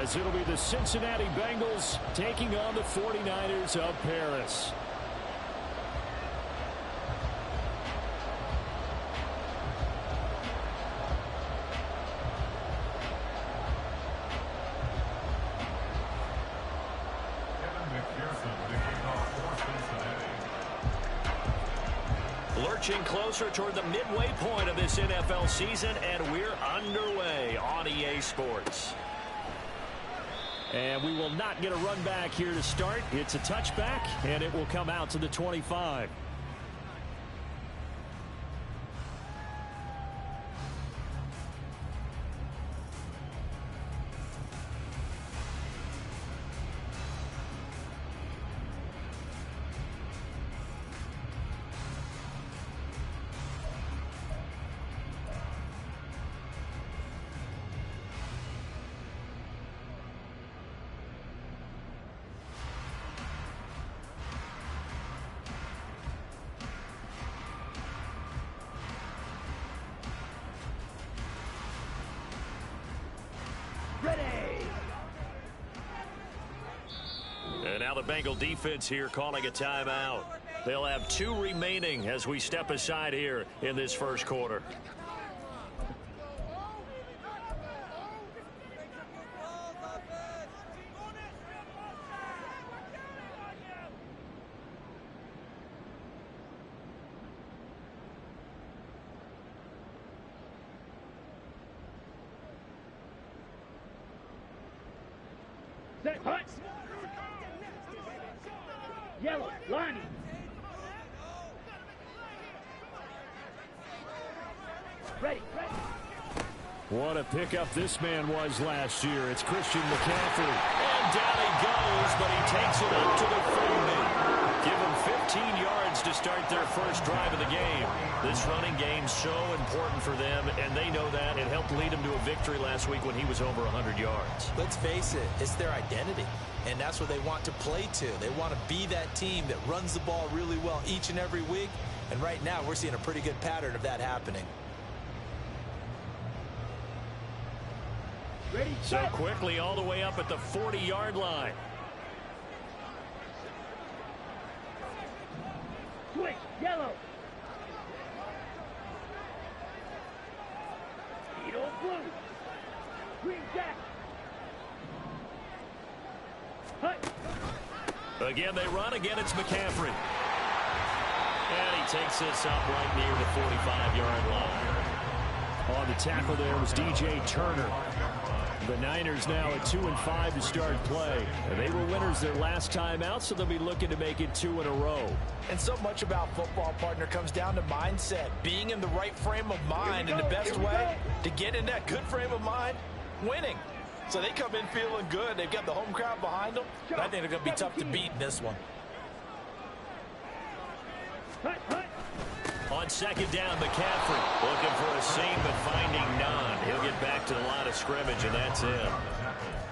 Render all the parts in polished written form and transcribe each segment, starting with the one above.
as it'll be the Cincinnati Bengals taking on the 49ers of Paris. Lurching closer toward the midway point of this NFL season, and we're underway on EA Sports. And we will not get a run back here to start. It's a touchback, and it will come out to the 25. And now the Bengal defense here calling a timeout. They'll have 2 remaining as we step aside here in this first quarter. Set, hut. Yellow, Lonnie. Ready. What a pickup this man was last year. It's Christian McCaffrey. And down he goes, but he takes it up to the 30. Give him 15 yards to start their first drive of the game. This running game's so important for them, and they know that. It helped lead them to a victory last week when he was over 100 yards. Let's face it, it's their identity. And that's what they want to play to. They want to be that team that runs the ball really well each and every week. And right now, we're seeing a pretty good pattern of that happening. Ready, so quickly all the way up at the 40-yard line. Switch, yellow. Speedo blue. Green jack. Again, they run. Again, it's McCaffrey. And he takes this up right near the 45-yard line. On the tackle there was DJ Turner. The Niners now at 2-5 to start play. And they were winners their last time out, so they'll be looking to make it 2 in a row. And so much about football, partner, comes down to mindset. Being in the right frame of mind, and the best way to get in that good frame of mind, winning. So they come in feeling good. They've got the home crowd behind them. And I think they're going to be tough to beat in this one. On second down, McCaffrey looking for a seam but finding none. He'll get back to the line of scrimmage, and that's it.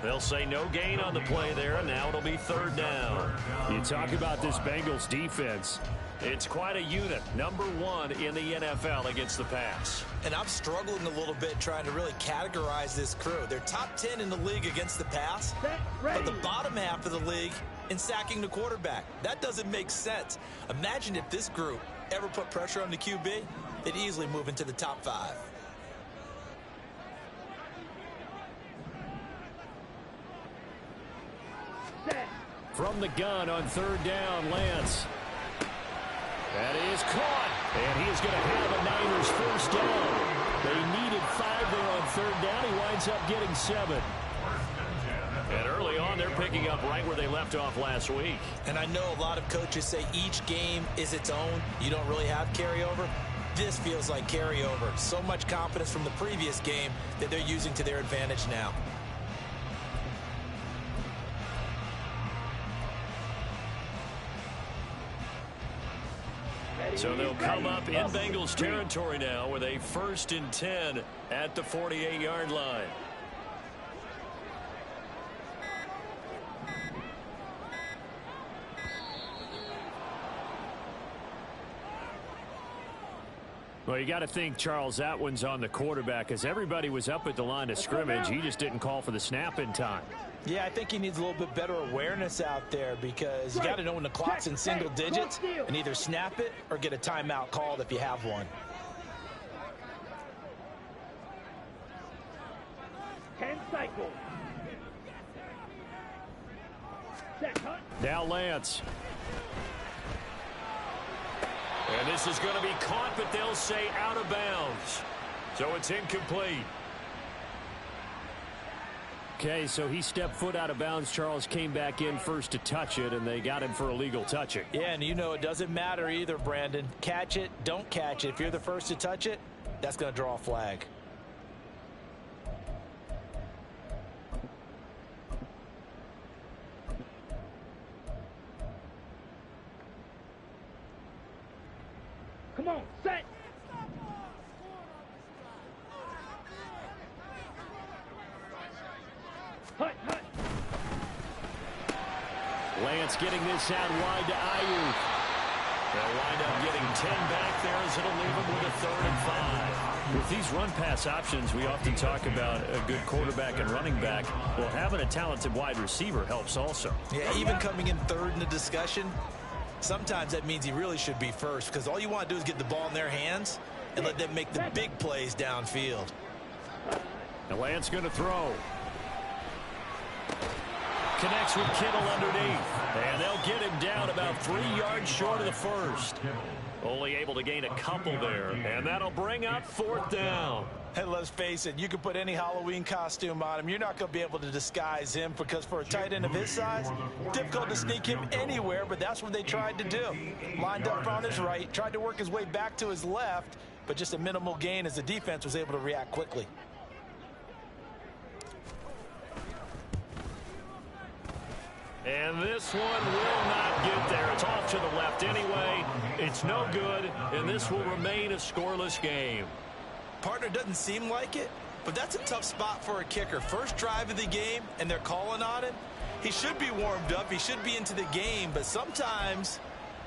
They'll say no gain on the play there, and now it'll be third down. You talk about this Bengals defense. It's quite a unit. #1 in the NFL against the pass. And I'm struggling a little bit trying to really categorize this crew. They're top 10 in the league against the pass, but the bottom half of the league in sacking the quarterback. That doesn't make sense. Imagine if this group ever put pressure on the QB, they'd easily move into the top 5. From the gun on third down, Lance. That is caught, and he is going to have a Niners first down. They needed 5 there on third down. He winds up getting 7. And early on, they're picking up right where they left off last week. And I know a lot of coaches say each game is its own. You don't really have carryover. This feels like carryover. So much confidence from the previous game that they're using to their advantage now. So they'll come up in Bengals territory now with a 1st and 10 at the 48-yard line. Well, you got to think, Charles, that one's on the quarterback as everybody was up at the line of scrimmage. He just didn't call for the snap in time. Yeah, I think he needs a little bit better awareness out there because you got to know when the clock's in single digits and either snap it or get a timeout called if you have one. 10 cycles. Set, cut. Now Lance. And this is going to be caught, but they'll say out of bounds. So it's incomplete. Okay, so he stepped foot out of bounds. Charles came back in first to touch it, and they got him for illegal touching. Yeah, and you know it doesn't matter either, Brandon. Catch it, don't catch it. If you're the first to touch it, that's going to draw a flag. Come on, set. Hut, hut. Lance getting this out wide to Ayuk. They'll wind up getting 10 back there as it'll leave them with a 3rd and 5. With these run-pass options, we often talk about a good quarterback and running back. Well, having a talented wide receiver helps also. Yeah, even coming in third in the discussion, sometimes that means he really should be first because all you want to do is get the ball in their hands and let them make the big plays downfield. And Lance going to throw. Connects with Kittle underneath. And they'll get him down about 3 yards short of the first. Only able to gain a couple there. And that'll bring up 4th down. And let's face it, you can put any Halloween costume on him. You're not going to be able to disguise him because for a tight end of his size, difficult to sneak him anywhere, but that's what they tried to do. Lined up on his right, tried to work his way back to his left, but just a minimal gain as the defense was able to react quickly. And this one will not get there. It's off to the left anyway. It's no good, and this will remain a scoreless game. Partner doesn't seem like it, but that's a tough spot for a kicker. First drive of the game, and they're calling on him. He should be warmed up. He should be into the game, but sometimes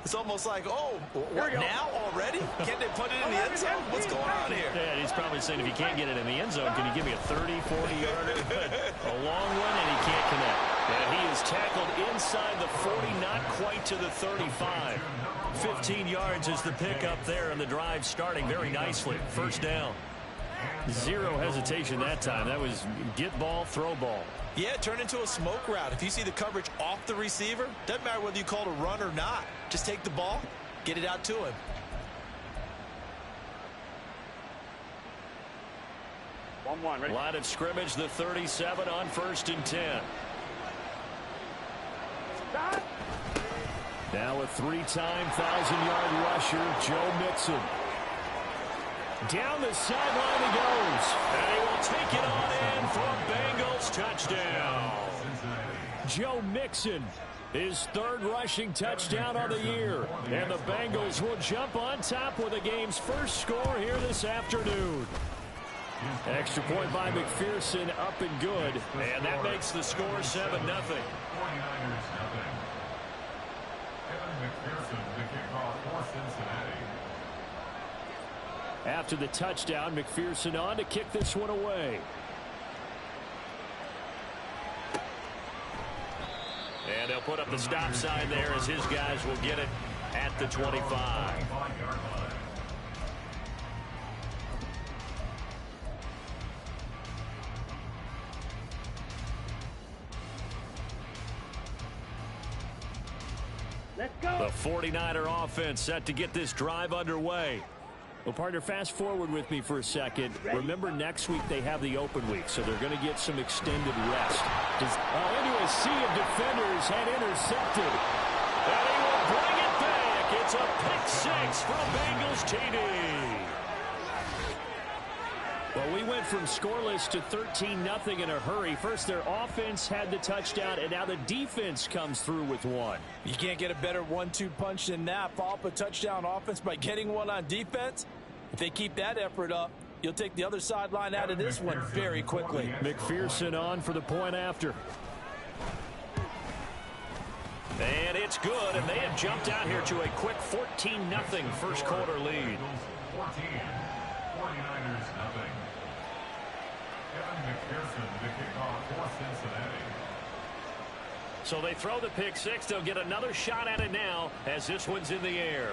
it's almost like, oh, what now already? Can't they put it in the end zone? What's going on here? Yeah, he's probably saying if you can't get it in the end zone, can you give me a 30, 40-yarder? A long one, and he can't connect. And he is tackled inside the 40, not quite to the 35. 15 yards is the pickup there, and the drive starting very nicely. First down. Zero hesitation that time. That was get ball, throw ball. Yeah, turn into a smoke route. If you see the coverage off the receiver, doesn't matter whether you call it a run or not. Just take the ball, get it out to him. Ready? Line of scrimmage, the 37 on 1st and 10. Stop. Now a 3-time 1,000-yard rusher, Joe Mixon. Down the sideline he goes. And he will take it on in for a Bengals touchdown. Joe Mixon, his 3rd rushing touchdown on the year. And the Bengals will jump on top with the game's first score here this afternoon. Extra point by McPherson, up and good. And that makes the score 7-0. After the touchdown, McPherson on to kick this one away. And they'll put up the stop sign there as his guys will get it at the 25. Let's go. The 49er offense set to get this drive underway. Well, partner, fast forward with me for a second. Remember, next week they have the open week, so they're going to get some extended rest. Into a sea of defenders had intercepted. And he will bring it back. It's a pick 6 from Bengals TD. Well, we went from scoreless to 13-0 in a hurry. First, their offense had the touchdown, and now the defense comes through with one. You can't get a better 1-2 punch than that. Follow up a touchdown offense by getting one on defense. If they keep that effort up, you'll take the other sideline out of this one very quickly. McPherson on for the point after. And it's good, and they have jumped out here to a quick 14-0 first quarter lead. 49ers nothing. Kevin McPherson, the kickoff for Cincinnati. So they throw the pick six. They'll get another shot at it now as this one's in the air.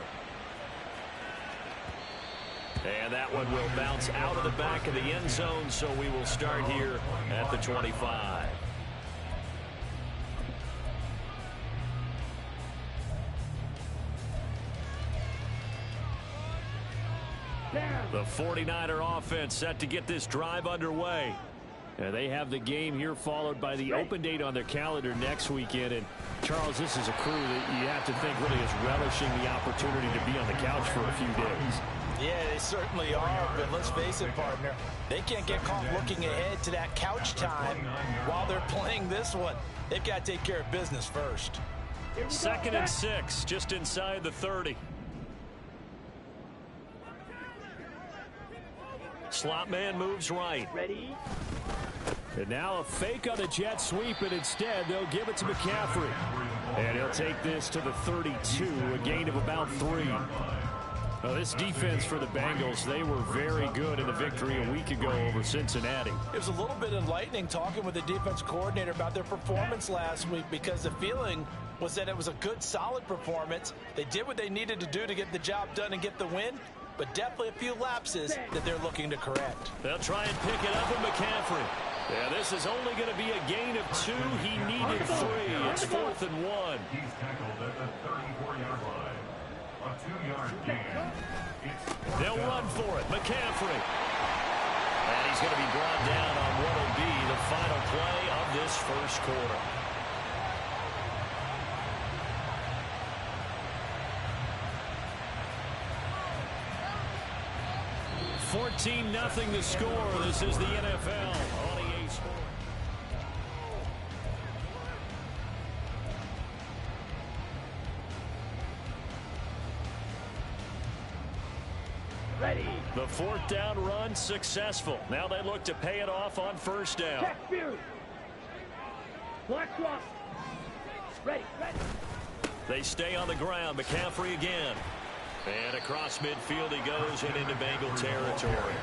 And that one will bounce out of the back of the end zone, so we will start here at the 25. The 49er offense set to get this drive underway. And they have the game here followed by the open date on their calendar next weekend. And, Charles, this is a crew that you have to think really is relishing the opportunity to be on the couch for a few days. Yeah, they certainly are, but let's face it, partner. They can't get caught looking ahead to that couch time while they're playing this one. They've got to take care of business first. 2nd and 6, just inside the 30. Slot man moves right. Ready? And now a fake on the jet sweep, and instead they'll give it to McCaffrey. And he'll take this to the 32, a gain of about 3. Now, this defense for the Bengals, they were very good in the victory a week ago over Cincinnati. It was a little bit enlightening talking with the defense coordinator about their performance last week, because the feeling was that it was a good, solid performance. They did what they needed to do to get the job done and get the win, but definitely a few lapses that they're looking to correct. They'll try and pick it up with McCaffrey. Yeah, this is only going to be a gain of 2. He needed 3. It's 4th and 1. He's tackled at the 34-yard line. A 2-yard gain. They'll run for it. McCaffrey. And he's going to be brought down on what will be the final play of this first quarter. $14-0 the score. This is the NFL on EA Sports. Ready. The 4th down run successful. Now they look to pay it off on 1st down. Check view. Black swap. Ready. They stay on the ground. McCaffrey again. And across midfield he goes and into Bengal territory.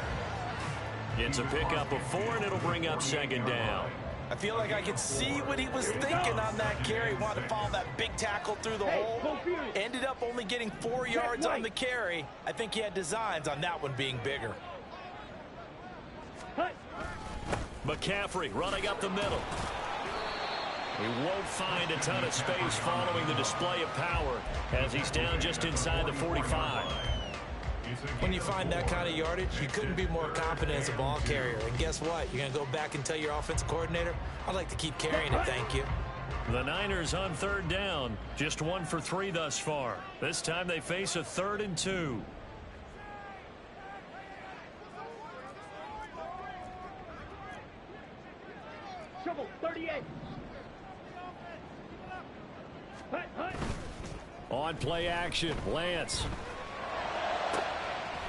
It's a pickup of 4, and it'll bring up 2nd down. I feel like I could see what he was thinking on that carry. Wanted to follow that big tackle through the hole. Ended up only getting 4 yards on the carry. I think he had designs on that one being bigger. McCaffrey running up the middle. He won't find a ton of space following the display of power as he's down just inside the 45. When you find that kind of yardage, you couldn't be more confident as a ball carrier. And guess what? You're going to go back and tell your offensive coordinator, I'd like to keep carrying it, thank you. The Niners on 3rd down, just 1 for 3 thus far. This time they face a 3rd and 2. Trouble 38. Hut. On play action, Lance.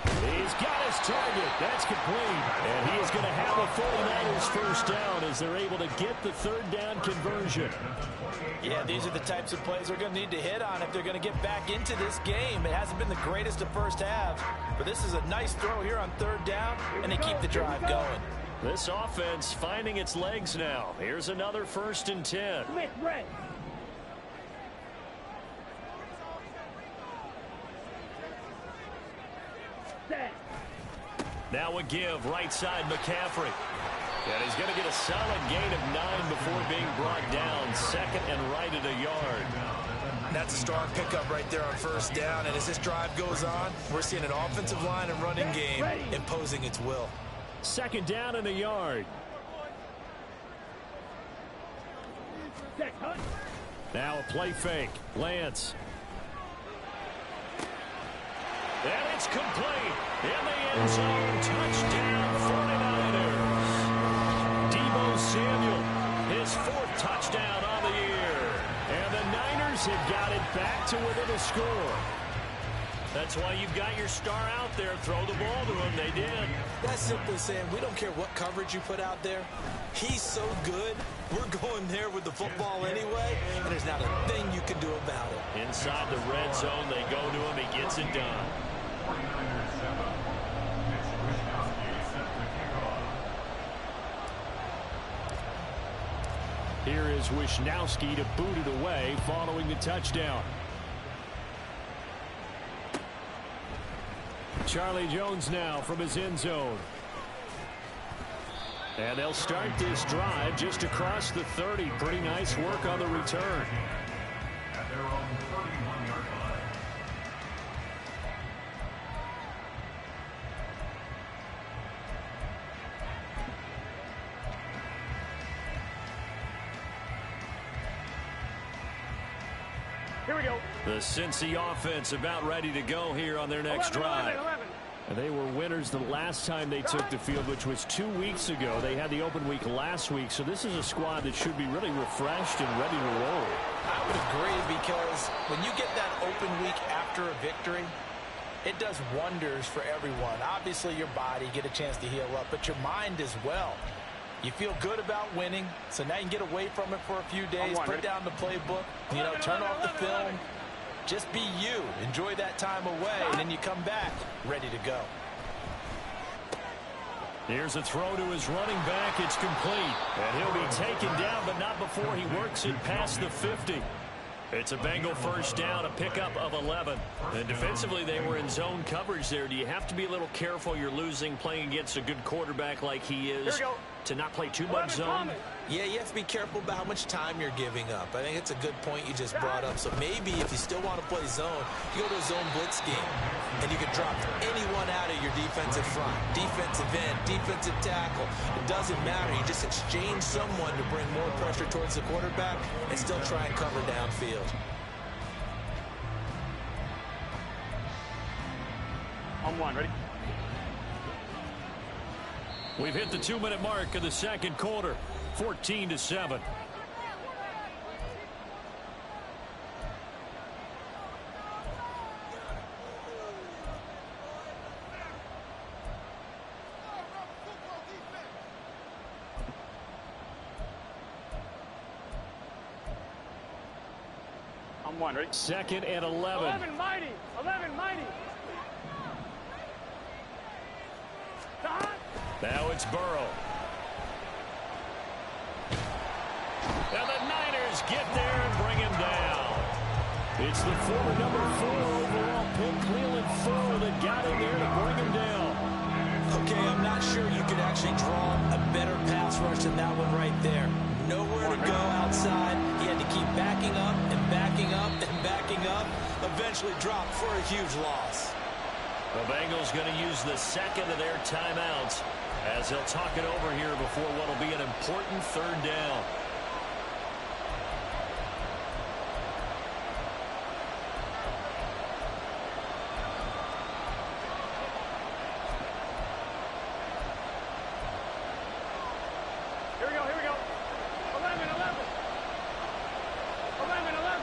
He's got his target. That's complete. And he is going to have the 49ers 1st down as they're able to get the 3rd down conversion. Yeah, these are the types of plays they're going to need to hit on if they're going to get back into this game. It hasn't been the greatest of first halves, but this is a nice throw here on 3rd down, and they keep the drive going. This offense finding its legs now. Here's another 1st and 10. Smith, red. Now a give right side McCaffrey. And he's going to get a solid gain of 9 before being brought down. 2nd and right at a yard. That's a strong pickup right there on 1st down. And as this drive goes on, we're seeing an offensive line and running game imposing its will. 2nd down and a yard. Now a play fake. Lance. And it's complete. In the end zone. Touchdown 49ers. Deebo Samuel, his 4th touchdown on the year. And the Niners have got it back to within a score. That's why you've got your star out there. Throw the ball to him. They did. That's simply saying we don't care what coverage you put out there. He's so good. We're going there with the football anyway, and there's not a thing you can do about it. Inside the red zone, they go to him. He gets it done. 49ers 7. Mitch Wishnowsky set the kickoff. Here is Wishnowsky to boot it away following the touchdown. Charlie Jones now from his end zone. And they'll start this drive just across the 30. Pretty nice work on the return. At their own 31-yard line. Here we go. The Cincy offense about ready to go here on their next 11, drive. 11. And they were winners the last time they took the field, which was 2 weeks ago. They had the open week last week, so this is a squad that should be really refreshed and ready to roll. I would agree, because when you get that open week after a victory, it does wonders for everyone. Obviously, your body, get a chance to heal up, but your mind as well. You feel good about winning, so now you can get away from it for a few days, put down the playbook, turn off the film. Just be you. Enjoy that time away, and then you come back ready to go. Here's a throw to his running back. It's complete. And he'll be taken down, but not before he works it past the 50. It's a Bengal first down, a pickup of 11. And defensively, they were in zone coverage there. Do you have to be a little careful? You're losing playing against a good quarterback like he is to not play too much zone? Yeah, you have to be careful about how much time you're giving up. I think it's a good point you just brought up. So maybe if you still want to play zone, you go to a zone blitz scheme, and you can drop anyone out of your defensive front, defensive end, defensive tackle. It doesn't matter. You just exchange someone to bring more pressure towards the quarterback and still try and cover downfield. On one, ready? We've hit the 2-minute mark of the second quarter. 14-7. On one, ready? Second and 11. 11 mighty. 11 mighty. Now it's Burrow. And the Niners get there and bring him down. It's the former number 4 overall pick, Cleveland Ferrell, that got him there to bring him down. Okay, I'm not sure you could actually draw a better pass rush than that one right there. Nowhere to go outside. He had to keep backing up and backing up and backing up. Eventually dropped for a huge loss. The Bengals going to use the second of their timeouts as they'll talk it over here before what will be an important third down. Here we go, here we go. 11, 11. 11, 11.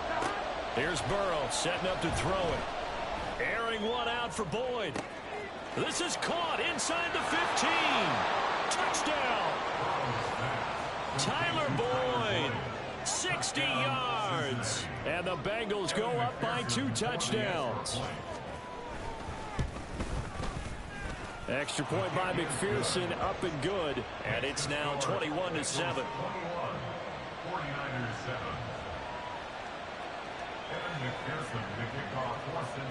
12. Here's Burrow setting up to throw it. Airing one out for Boyd. This is caught inside the 15. Touchdown. Tyler Boyd. 60 yards. And the Bengals go up by 2 touchdowns. Extra point by McPherson, up and good. And it's now 21-7. 49ers 7.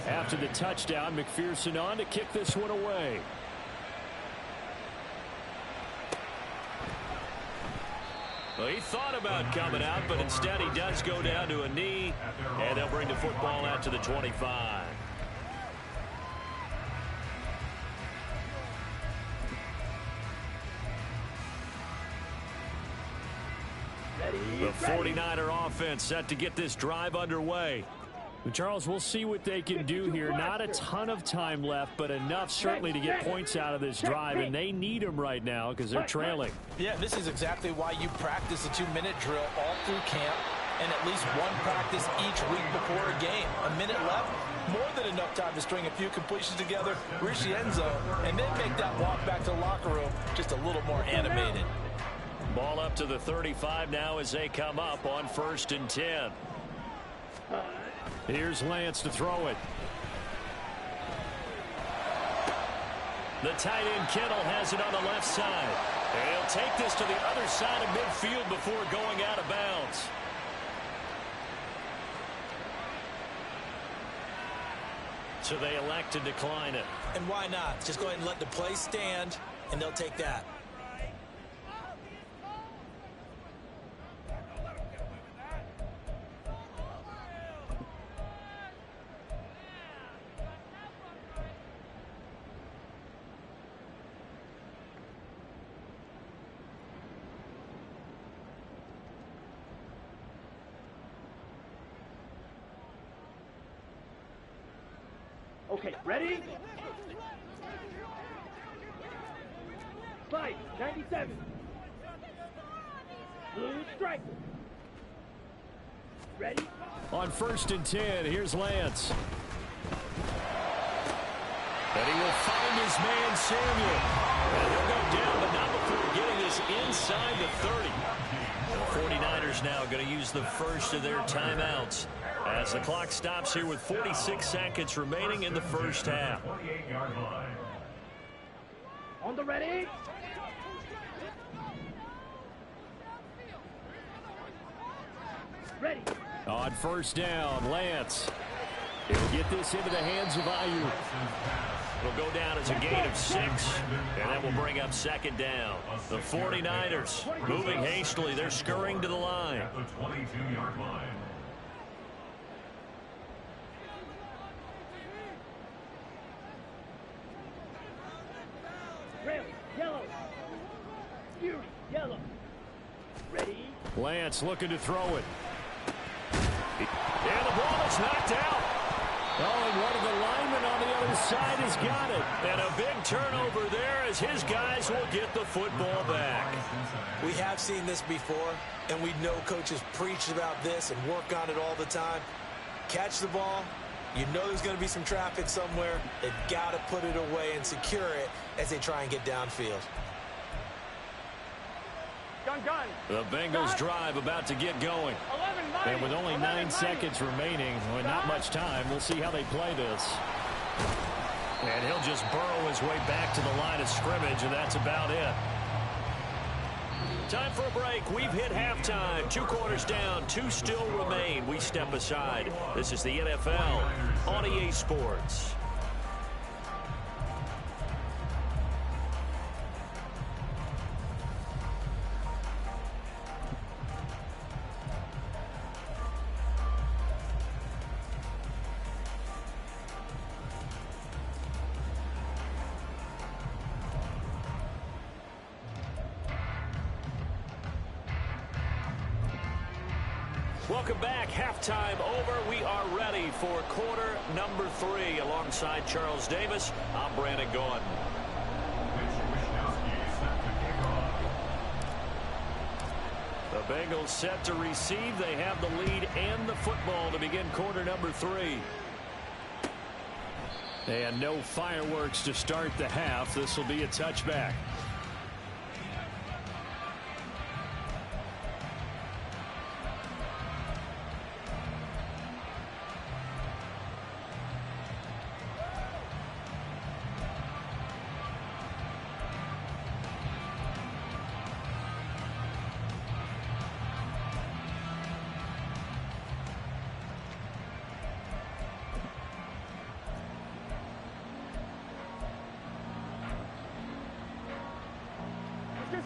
After the touchdown, McPherson on to kick this one away. Well, he thought about coming out, but instead he does go down to a knee, and they'll bring the football out to the 25. The 49er offense set to get this drive underway. And Charles, we'll see what they can do here. Not a ton of time left, but enough certainly to get points out of this drive, and they need them right now because they're trailing. Yeah, this is exactly why you practice a 2-minute drill all through camp and at least one practice each week before a game. A minute left, more than enough time to string a few completions together, reach the end zone, and then make that walk back to the locker room just a little more animated. Ball up to the 35 now as they come up on 1st and 10. Here's Lance to throw it. The tight end Kittle has it on the left side. And he'll take this to the other side of midfield before going out of bounds. So they elect to decline it. And why not? Just go ahead and let the play stand, and they'll take that. Okay, ready? Fight, 97. Blue striker. Ready? On 1st and 10, here's Lance. And he will find his man Samuel. And he'll go down, but not before getting this inside the 30. The 49ers now going to use the first of their timeouts as the clock stops here with 46 seconds remaining in the first half. On the ready? Ready. On 1st down, Lance. He'll get this into the hands of Ayuk. It'll go down as a gain of 6, and that will bring up 2nd down. The 49ers moving hastily. They're scurrying to the line. At the 22-yard line. Red, yellow. Fury, yellow. Ready? Lance looking to throw it. And the ball is knocked out. Oh, and one of the linemen on the other side has got it. And a big turnover there as his guys will get the football back. We have seen this before, and we know coaches preach about this and work on it all the time. Catch the ball. You know there's going to be some traffic somewhere. They've got to put it away and secure it as they try and get downfield. Gun. The Bengals drive about to get going. 11-9. And with only 9 seconds remaining, with not much time, we'll see how they play this. And he'll just burrow his way back to the line of scrimmage, and that's about it. Time for a break. We've hit halftime. 2 quarters down, 2 still remain. We step aside. This is the NFL on EA Sports. Welcome back. Halftime over. We are ready for quarter number 3. Alongside Charles Davis, I'm Brandon Gaudin. The Bengals set to receive. They have the lead and the football to begin quarter number 3. And no fireworks to start the half. This will be a touchback.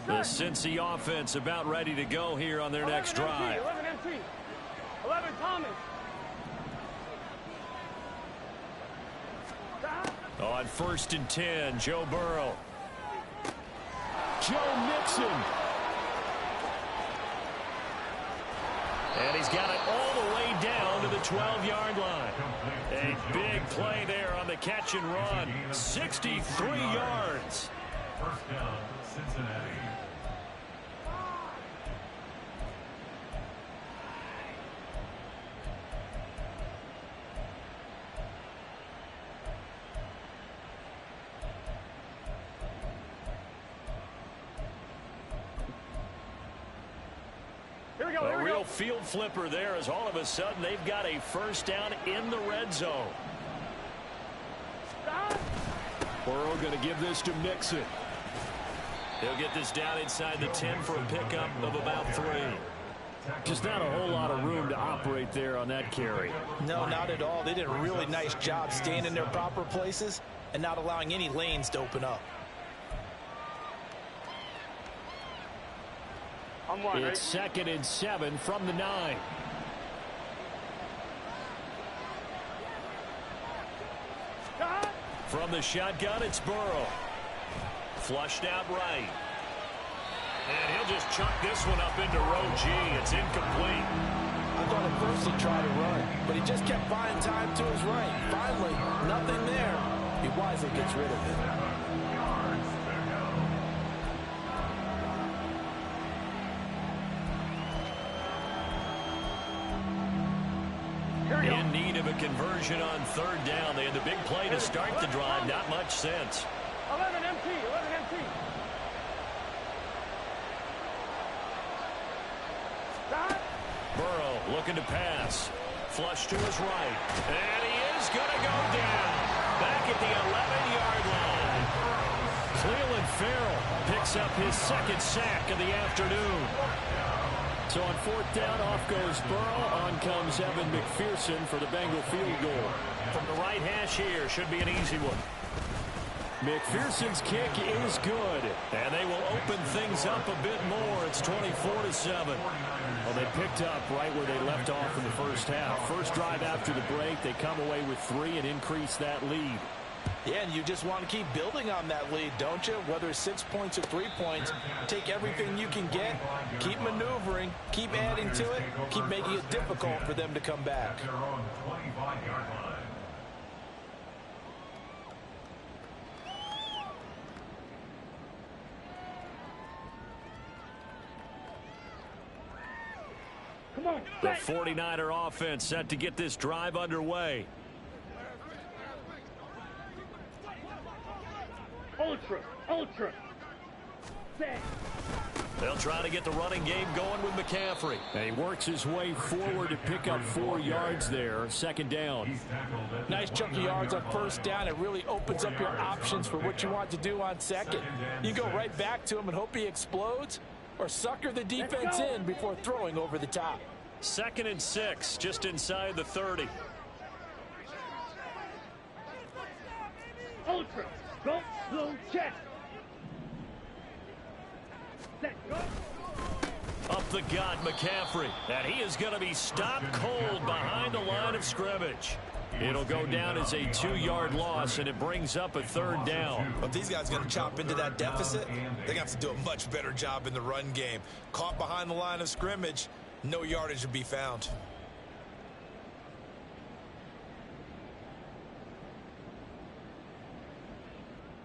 The Cincy offense about ready to go here on their next drive. 11 MT. 11 Thomas. On 1st and 10, Joe Burrow. Joe Mixon. And he's got it all the way down to the 12-yard line. A big play there on the catch and run. 63 yards. First down, Cincinnati. Here we go. A real field flipper there as all of a sudden they've got a first down in the red zone. Burrow going to give this to Mixon. He'll get this down inside the 10 for a pickup of about 3. Just not a whole lot of room to operate there on that carry. No, not at all. They did a really nice job staying in their proper places and not allowing any lanes to open up. It's 2nd and 7 from the 9. From the shotgun, it's Burrow. Flushed out right. And he'll just chuck this one up into row G. It's incomplete. I thought at first he'd try to run, but he just kept buying time to his right. Finally, nothing there. He wisely gets rid of it. In need of a conversion on 3rd down. They had the big play to start the drive. Not much sense. 11 MT. 11 MT. Burrow looking to pass. Flush to his right. And he is going to go down. Back at the 11-yard line. Clelin Ferrell picks up his 2nd sack of the afternoon. So on 4th down, off goes Burrow. On comes Evan McPherson for the Bengal field goal. From the right hash here, should be an easy one. McPherson's kick is good. And they will open things up a bit more. It's 24-7. Well, they picked up right where they left off in the first half. First drive after the break, they come away with 3 and increase that lead. Yeah, and you just want to keep building on that lead, don't you? Whether it's 6 points or 3 points, take everything you can get, keep maneuvering, keep adding to it, keep making it difficult for them to come back. Their own 25-yard line. Come on. The 49er offense set to get this drive underway. Ultra. Set. They'll try to get the running game going with McCaffrey. And he works his way forward to pick up 4 yards there. 2nd down. Nice chunk of yards on 1st down. It really opens up your options for what you want to do on 2nd. You go right back to him and hope he explodes, or sucker the defense in before throwing over the top. 2nd and 6, just inside the 30. Ultra. Go. Slow check. Set. Go. Up the gut, McCaffrey. And he is going to be stopped cold behind the line of scrimmage. It'll go down as a 2-yard loss, and it brings up a 3rd down. But these guys are going to chop into that deficit. They're going to have to do a much better job in the run game. Caught behind the line of scrimmage, no yardage to be found.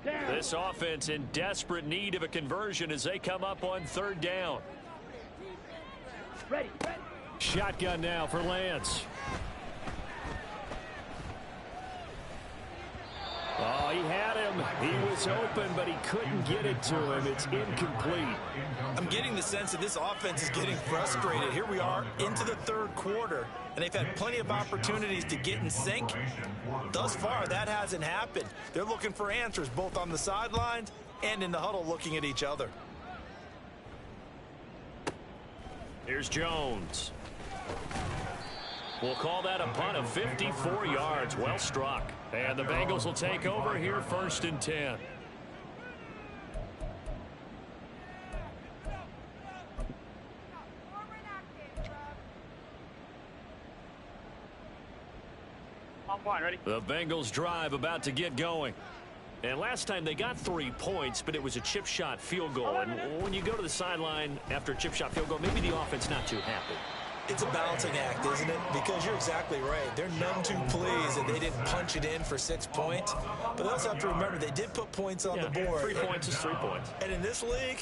This offense in desperate need of a conversion as they come up on 3rd down. Ready. Shotgun now for Lance. Oh, he had him. He was open, but he couldn't get it to him. It's incomplete. I'm getting the sense that this offense is getting frustrated. Here we are into the 3rd quarter, and they've had plenty of opportunities to get in sync. Thus far, that hasn't happened. They're looking for answers both on the sidelines and in the huddle looking at each other. Here's Jones. We'll call that a punt of 54 yards. Well struck. And the Bengals will take over here 1st and 10. On point, ready? The Bengals drive about to get going. And last time they got 3 points, but it was a chip shot field goal. And when you go to the sideline after a chip shot field goal, maybe the offense not too happy. It's a balancing act, isn't it? Because you're exactly right. They're none too pleased that they didn't punch it in for 6 points. But they also have to remember they did put points on the board. 3 points is 3 points. And in this league,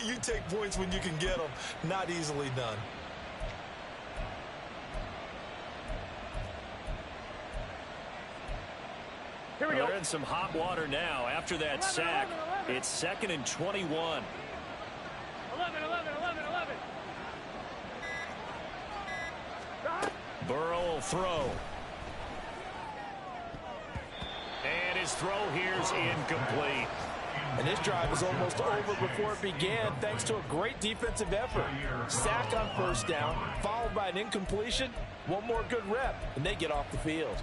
you take points when you can get them. Not easily done. Here we go. They're in some hot water now. After that sack, it's 2nd and 21. 11. Burrow will throw. And his throw here's incomplete. And this drive is almost over before it began thanks to a great defensive effort. Sack on first down, followed by an incompletion. One more good rep, and they get off the field.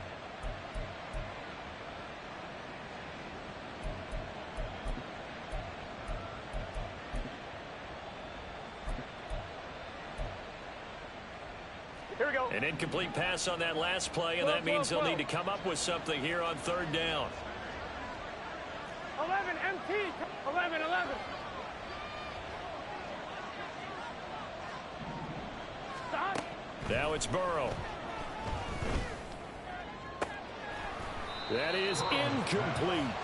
Here we go. An incomplete pass on that last play, and that means they'll need to come up with something here on third down. 11, MT. 11. Stop. Now it's Burrow. That is incomplete.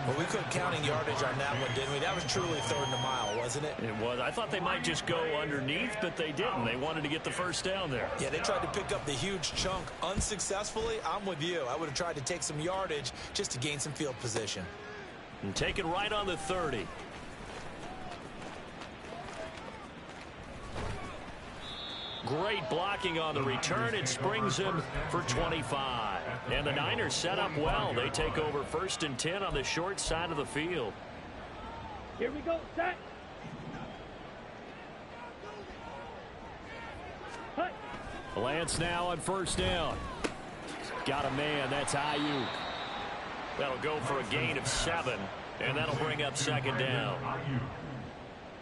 Well, we quit counting yardage on that one, didn't we? That was truly third and a mile, wasn't it? It was. I thought they might just go underneath, but they didn't. They wanted to get the first down there. Yeah, they tried to pick up the huge chunk unsuccessfully. I'm with you. I would have tried to take some yardage just to gain some field position. And take it right on the 30. Great blocking on the return. It springs him for 25. And the Niners set up well. They take over 1st and 10 on the short side of the field. Here we go. Set. Cut. Lance now on first down. Got a man. That's Ayuk. That'll go for a gain of 7. And that'll bring up second down.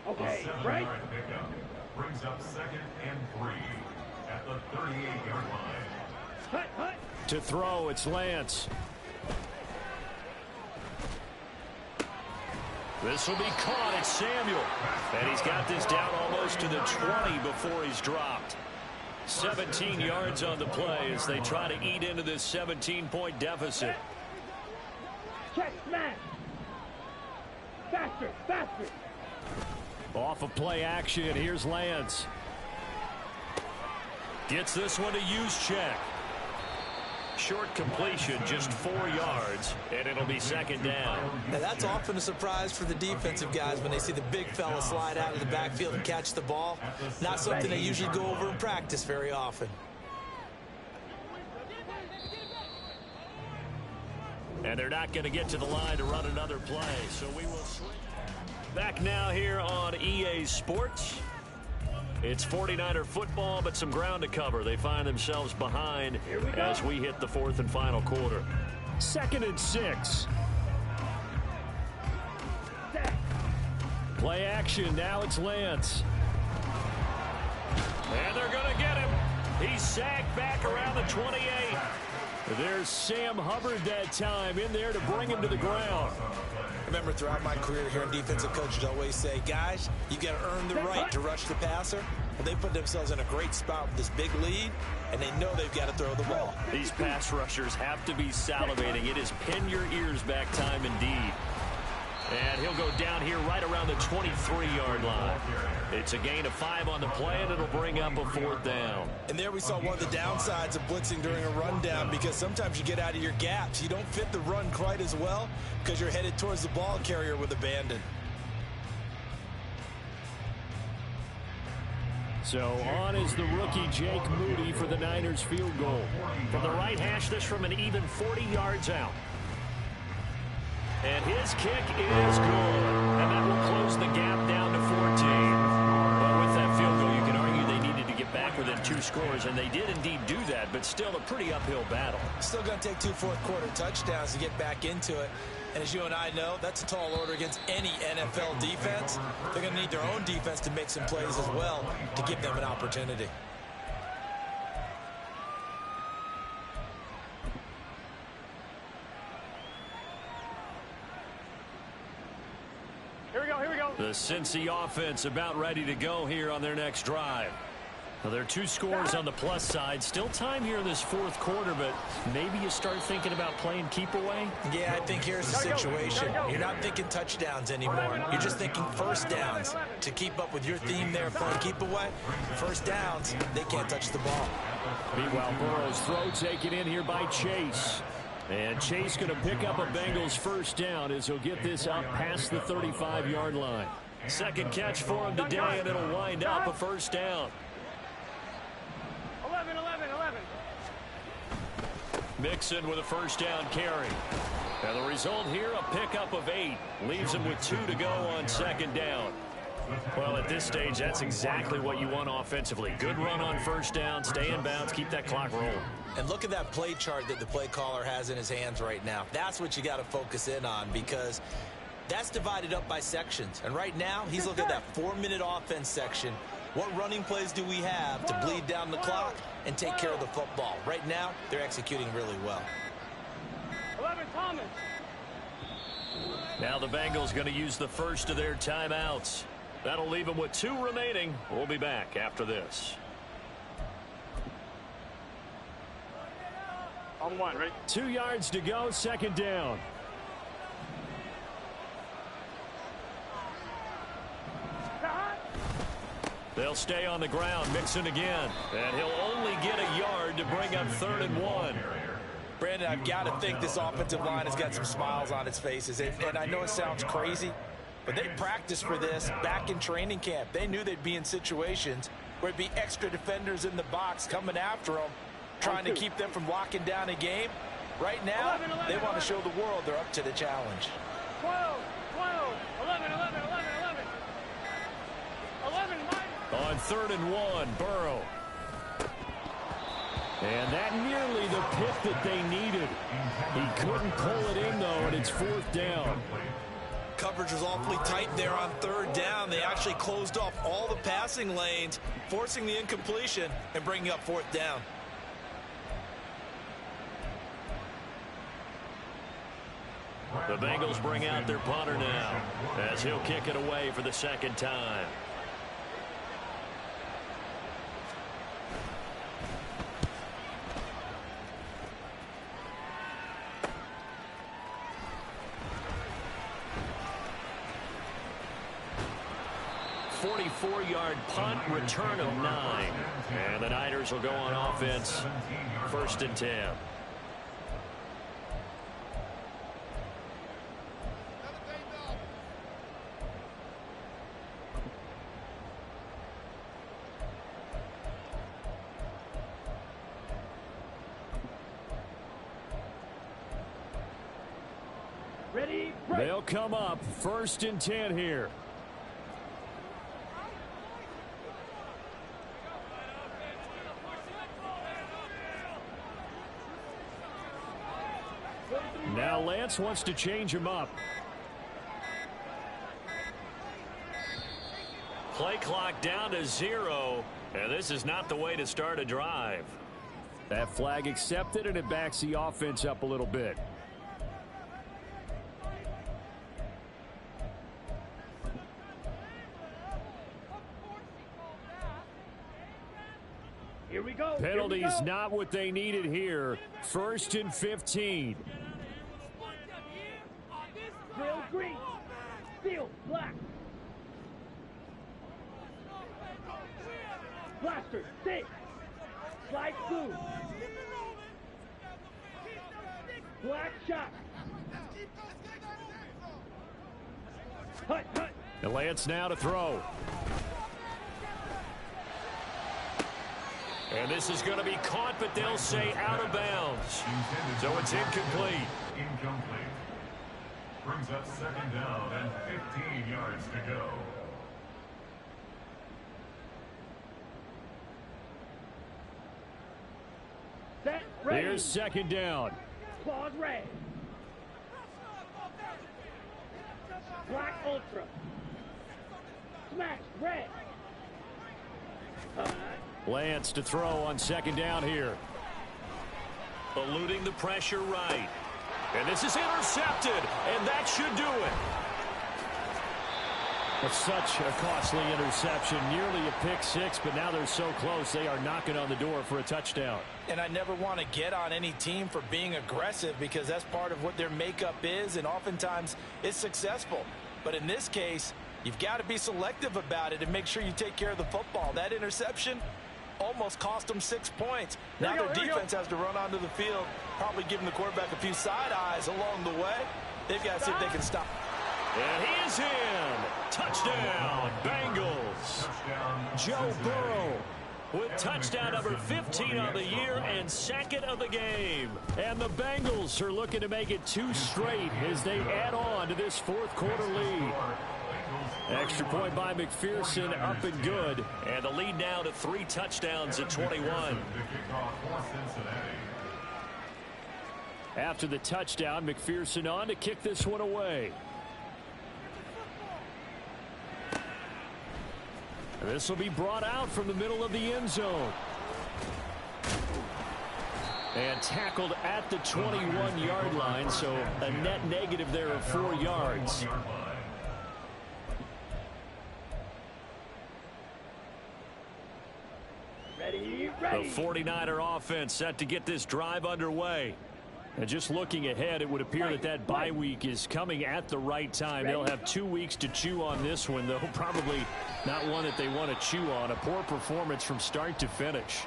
Okay, right. Brings up 2nd and 3 at the 38-yard line. Cut. To throw, it's Lance. This will be caught. It's Samuel. And he's got this down almost to the 20 before he's dropped. 17 yards on the play as they try to eat into this 17-point deficit. Check, smash. Faster. Off of play action, here's Lance. Gets this one to Juszczyk. Short completion, just 4 yards, and it'll be second down. Now, that's often a surprise for the defensive guys when they see the big fella slide out of the backfield and catch the ball. Not something they usually go over in practice very often. And they're not going to get to the line to run another play, so we will switch. Back now here on EA Sports. It's 49er football, but some ground to cover. They find themselves behind as we hit the 4th and final quarter. 2nd and 6. Play action. Now it's Lance. And they're going to get him. He's sagged back around the 28. There's Sam Hubbard that time in there to bring him to the ground. Remember, throughout my career here in defensive coaches always say, guys, you got to earn the right to rush the passer. Well, they put themselves in a great spot with this big lead, and they know they've got to throw the ball. These pass rushers have to be salivating. It is pin your ears back time indeed. And he'll go down here right around the 23-yard line. It's a gain of 5 on the play, and it'll bring up a 4th down. And there we saw one of the downsides of blitzing during a rundown, because sometimes you get out of your gaps. You don't fit the run quite as well because you're headed towards the ball carrier with abandon. So on is the rookie Jake Moody for the Niners field goal. From the right hash, this from an even 40 yards out. And his kick is good. And that will close the gap down to 14. Well, with that field goal, you can argue they needed to get back within 2 scores, and they did indeed do that, but still a pretty uphill battle. Still going to take 2 fourth-quarter touchdowns to get back into it. And as you and I know, that's a tall order against any NFL defense. They're going to need their own defense to make some plays as well to give them an opportunity. Here we go. The Cincy offense about ready to go here on their next drive. Well, there are 2 scores on the plus side. Still time here in this 4th quarter, but maybe you start thinking about playing keep away? Yeah, I think here's the situation. You're not thinking touchdowns anymore. You're just thinking first downs. To keep up with your theme there, playing keep away, first downs, they can't touch the ball. Meanwhile, Burrow's throw taken in here by Chase. And Chase going to pick up a Bengals first down as he'll get this out past the 35-yard line. Second catch for him today, and it'll wind up a first down. 11. Mixon with a first down carry. And the result here, a pickup of 8. Leaves him with 2 to go on second down. Well, at this stage, that's exactly what you want offensively. Good run on first down, stay in bounds, keep that clock rolling. And look at that play chart that the play caller has in his hands right now. That's what you got to focus in on, because that's divided up by sections. And right now, he's looking at that 4-minute offense section. What running plays do we have to bleed down the clock and take care of the football? Right now, they're executing really well. 11, Thomas. Now the Bengals going to use the first of their timeouts. That'll leave them with 2 remaining. We'll be back after this. On 1, ready? 2 yards to go, second down. They'll stay on the ground. Mixon again. And he'll only get a yard to bring up 3rd and 1. Brandon, I've got to think this offensive line has got some smiles on its faces. And I know it sounds crazy, but they practiced for this back in training camp. They knew they'd be in situations where there'd be extra defenders in the box coming after them, trying to keep them from locking down a game. Right now, they want to show the world they're up to the challenge. 12, 11, 11, 11, 11. 11, on 3rd and 1, Burrow. And that nearly the pick that they needed. He couldn't pull it in, though, and it's 4th down. Coverage was awfully tight there on 3rd down. They actually closed off all the passing lanes, forcing the incompletion and bringing up 4th down. The Bengals bring out their punter now as he'll kick it away for the 2nd time. Four-yard punt, return of 9. And the Niners will go on offense, 1st and 10. Ready, they'll come up, 1st and 10 here. Now Lance wants to change him up. Play clock down to 0, and this is not the way to start a drive. That flag accepted, and it backs the offense up a little bit. Here we go. Penalties not what they needed here. 1st and 15. Drill green. Steel black. Blaster 6. Slide blue. Black shot. Hut, hut. And Lance now to throw. And this is going to be caught, but they'll say out of bounds. So it's incomplete. Incomplete. Brings up 2nd down and 15 yards to go. Set, ready. Here's 2nd down. Claws red. Black ultra. Smash red. Lance to throw on 2nd down here. Eluding the pressure right. And this is intercepted, and that should do it. It's such a costly interception, nearly a pick 6, but now they're so close they are knocking on the door for a touchdown. And I never want to get on any team for being aggressive, because that's part of what their makeup is, and oftentimes it's successful. But in this case, you've got to be selective about it and make sure you take care of the football. That interception almost cost them 6 points. Now their defense has to run onto the field, probably giving the quarterback a few side eyes along the way. They've got to see if they can stop. And he is in. Touchdown, Bengals. Touchdown, Joe Burrow. with touchdown number 15 on the year and second of the game. And the Bengals are looking to make it 2 straight as they add on to this fourth quarter lead. Extra point by McPherson, up and good. And the lead now to 3 touchdowns at 21. After the touchdown, McPherson on to kick this one away. This will be brought out from the middle of the end zone. And tackled at the 21-yard line, so a net negative there of 4 yards. The 49er offense set to get this drive underway. And just looking ahead, it would appear that that bye week is coming at the right time. They'll have 2 weeks to chew on this one, though probably not one that they want to chew on. A poor performance from start to finish.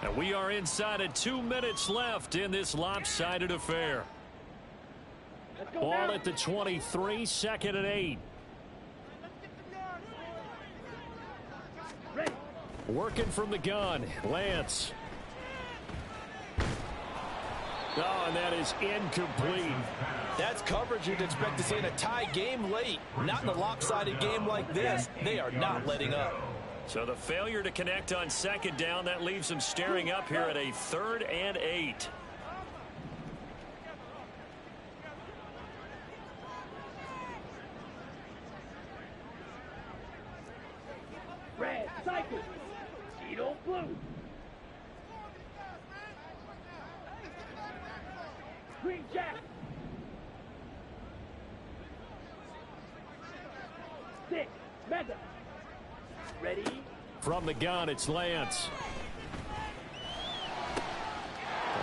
And we are inside of 2 minutes left in this lopsided affair. Ball at the 23, 2nd and 8. Working from the gun, Lance. Oh, and that is incomplete. That's coverage you'd expect to see in a tie game late. Not in a lopsided game like this. They are not letting up. So the failure to connect on 2nd down, that leaves them staring up here at a 3rd and 8. Red, cycle. Cheeto blue. Green jack. 6, mega. Ready? From the gun, it's Lance.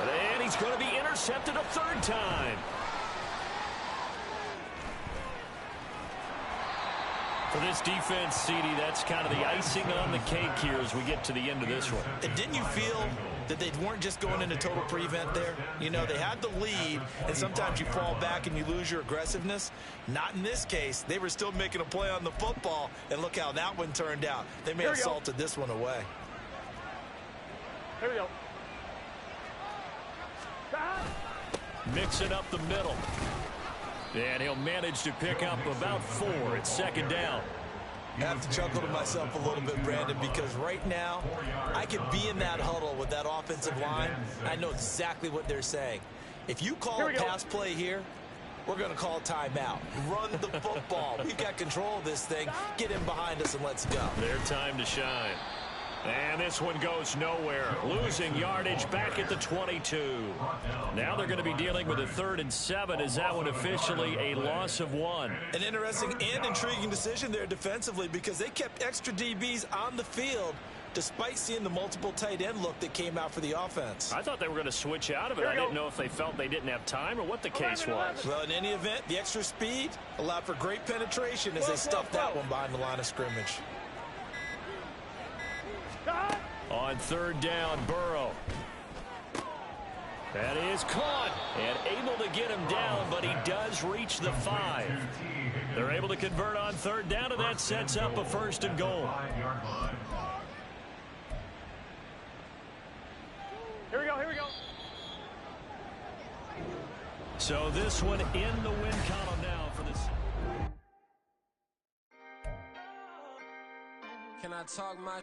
And he's going to be intercepted a 3rd time. For this defense, CD, that's kind of the icing on the cake here as we get to the end of this one. And didn't you feel that they weren't just going into total prevent there? You know, they had the lead, and sometimes you fall back and you lose your aggressiveness. Not in this case. They were still making a play on the football, and look how that one turned out. They may have salted this one away. Here we go. Mixing up the middle. And he'll manage to pick up about 4 at 2nd down. I have to chuckle to myself a little bit, Brandon, because right now I could be in that huddle with that offensive line. I know exactly what they're saying. If you call a pass play here, we're going to call timeout. Run the football. We've got control of this thing. Get in behind us and let's go. Their time to shine. And this one goes nowhere. Losing yardage back at the 22. Now they're going to be dealing with a 3rd and 7 as that one officially a loss of 1. An interesting and intriguing decision there defensively because they kept extra DBs on the field despite seeing the multiple tight end look that came out for the offense. I thought they were going to switch out of it. I didn't know if they felt they didn't have time or what the case was. Well, in any event, the extra speed allowed for great penetration as they stuffed that one behind the line of scrimmage. On 3rd down, Burrow. That is caught and able to get him down, but he does reach the 5. They're able to convert on 3rd down, and that sets up a 1st and goal. Here we go, here we go. So this one in the win column now for this. Can I talk my